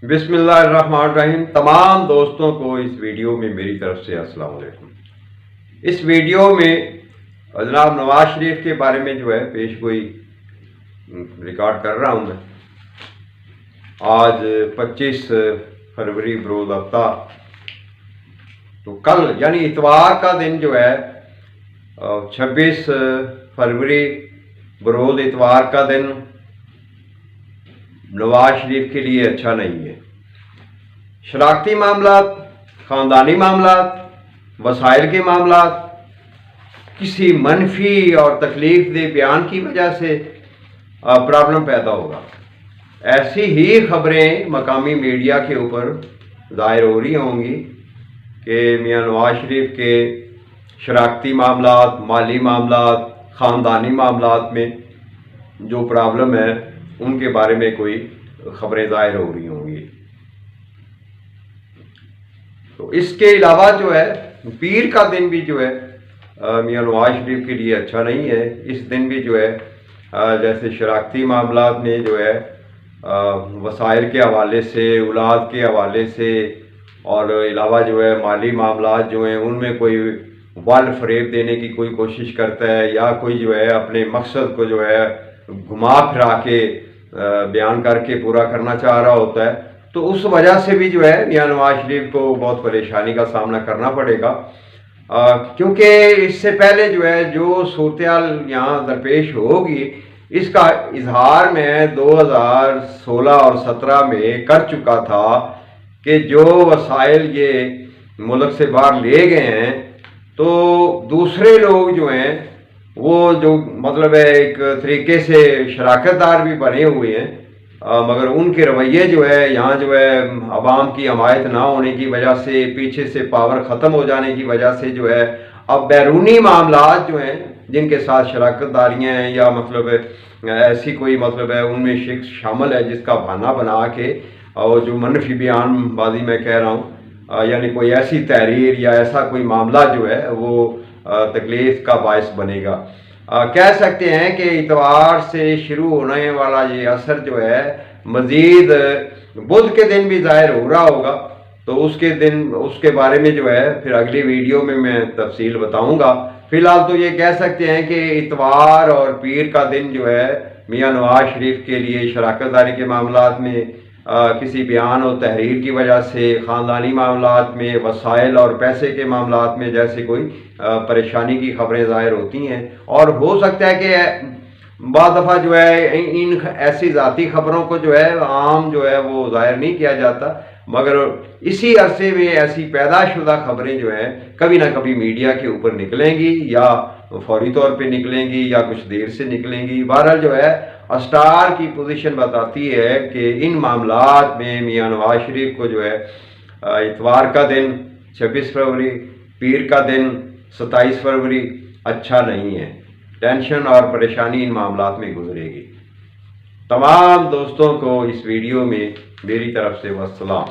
بسم اللہ الرحمن الرحیم۔ تمام دوستوں کو اس ویڈیو میں میری طرف سے السلام علیکم۔ اس ویڈیو میں جناب نواز شریف کے بارے میں جو ہے پیش گوئی ریکارڈ کر رہا ہوں میں۔ آج 25 فروری بروز ہفتہ، تو کل یعنی اتوار کا دن جو ہے 26 فروری بروز اتوار کا دن نواز شریف کے لیے اچھا نہیں ہے۔ شراکتی معاملات، خاندانی معاملات، وسائل کے معاملات، کسی منفی اور تکلیف دہ بیان کی وجہ سے پرابلم پیدا ہوگا۔ ایسی ہی خبریں مقامی میڈیا کے اوپر ظاہر ہو رہی ہوں گی کہ میاں نواز شریف کے شراکتی معاملات، مالی معاملات، خاندانی معاملات میں جو پرابلم ہے ان کے بارے میں کوئی خبریں ظاہر ہو رہی ہوں گی۔ تو اس کے علاوہ جو ہے پیر کا دن بھی جو ہے میاں نواز شریف کے لیے اچھا نہیں ہے۔ اس دن بھی جو ہے جیسے شراکتی معاملات میں جو ہے وسائل کے حوالے سے، اولاد کے حوالے سے، اور علاوہ جو ہے مالی معاملات جو ہیں ان میں کوئی وال فریب دینے کی کوئی کوشش کرتا ہے، یا کوئی جو ہے اپنے مقصد کو جو ہے گھما پھرا کے بیان کر کے پورا کرنا چاہ رہا ہوتا ہے، تو اس وجہ سے بھی جو ہے میاں نواز شریف کو بہت پریشانی کا سامنا کرنا پڑے گا، کیونکہ اس سے پہلے جو ہے جو صورتحال یہاں درپیش ہوگی اس کا اظہار میں 2016 اور 17 میں کر چکا تھا کہ جو وسائل یہ ملک سے باہر لے گئے ہیں تو دوسرے لوگ جو ہیں وہ جو مطلب ہے ایک طریقے سے شراکت دار بھی بنے ہوئے ہیں، مگر ان کے رویے جو ہے یہاں جو ہے عوام کی حمایت نہ ہونے کی وجہ سے، پیچھے سے پاور ختم ہو جانے کی وجہ سے جو ہے اب بیرونی معاملات جو ہیں جن کے ساتھ شراکت داریاں ہیں یا مطلب ایسی کوئی مطلب ہے ان میں شخص شامل ہے جس کا بہانہ بنا کے اور جو منفی بیان بازی میں کہہ رہا ہوں، یعنی کوئی ایسی تحریر یا ایسا کوئی معاملہ جو ہے وہ تکلیف کا باعث بنے گا۔ کہہ سکتے ہیں کہ اتوار سے شروع ہونے والا یہ اثر جو ہے مزید بدھ کے دن بھی ظاہر ہو رہا ہوگا، تو اس کے بارے میں جو ہے پھر اگلی ویڈیو میں تفصیل بتاؤں گا۔ فی الحال تو یہ کہہ سکتے ہیں کہ اتوار اور پیر کا دن جو ہے میاں نواز شریف کے لیے شراکت داری کے معاملات میں، کسی بیان و تحریر کی وجہ سے، خاندانی معاملات میں، وسائل اور پیسے کے معاملات میں جیسے کوئی پریشانی کی خبریں ظاہر ہوتی ہیں، اور ہو سکتا ہے کہ بعض دفعہ جو ہے ان ایسی ذاتی خبروں کو جو ہے عام جو ہے وہ ظاہر نہیں کیا جاتا، مگر اسی عرصے میں ایسی پیدا شدہ خبریں جو ہیں کبھی نہ کبھی میڈیا کے اوپر نکلیں گی، یا فوری طور پہ نکلیں گی یا کچھ دیر سے نکلیں گی۔ بہرحال جو ہے اسٹار کی پوزیشن بتاتی ہے کہ ان معاملات میں میاں نواز شریف کو جو ہے اتوار کا دن 26 فروری، پیر کا دن 27 فروری اچھا نہیں ہے۔ ٹینشن اور پریشانی ان معاملات میں گزرے گی۔ تمام دوستوں کو اس ویڈیو میں میری طرف سے والسلام۔